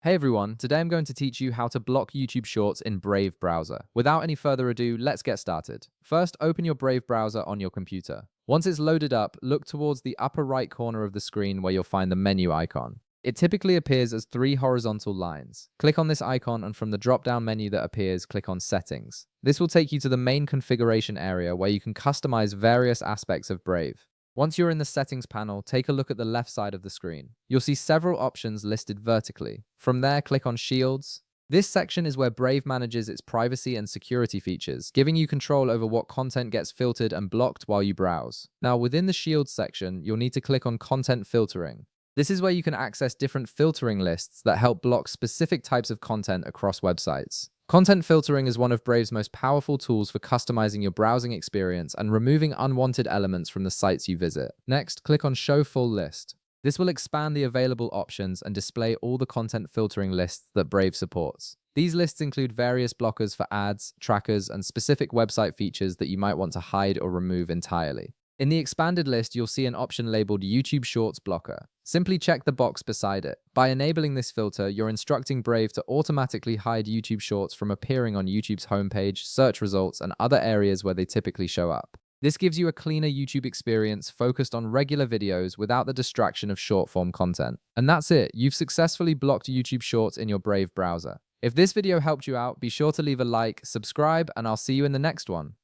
Hey everyone, today I'm going to teach you how to block YouTube Shorts in Brave browser. Without any further ado, let's get started. First, open your Brave browser on your computer. Once it's loaded up, look towards the upper right corner of the screen where you'll find the menu icon. It typically appears as three horizontal lines. Click on this icon and from the drop-down menu that appears, click on Settings. This will take you to the main configuration area where you can customize various aspects of Brave. Once you're in the settings panel, take a look at the left side of the screen. You'll see several options listed vertically. From there, click on Shields. This section is where Brave manages its privacy and security features, giving you control over what content gets filtered and blocked while you browse. Now, within the Shields section, you'll need to click on Content Filtering. This is where you can access different filtering lists that help block specific types of content across websites. Content filtering is one of Brave's most powerful tools for customizing your browsing experience and removing unwanted elements from the sites you visit. Next, click on Show Full List. This will expand the available options and display all the content filtering lists that Brave supports. These lists include various blockers for ads, trackers, and specific website features that you might want to hide or remove entirely. In the expanded list, you'll see an option labeled YouTube Shorts Blocker. Simply check the box beside it. By enabling this filter, you're instructing Brave to automatically hide YouTube Shorts from appearing on YouTube's homepage, search results, and other areas where they typically show up. This gives you a cleaner YouTube experience focused on regular videos without the distraction of short-form content. And that's it. You've successfully blocked YouTube Shorts in your Brave browser. If this video helped you out, be sure to leave a like, subscribe, and I'll see you in the next one.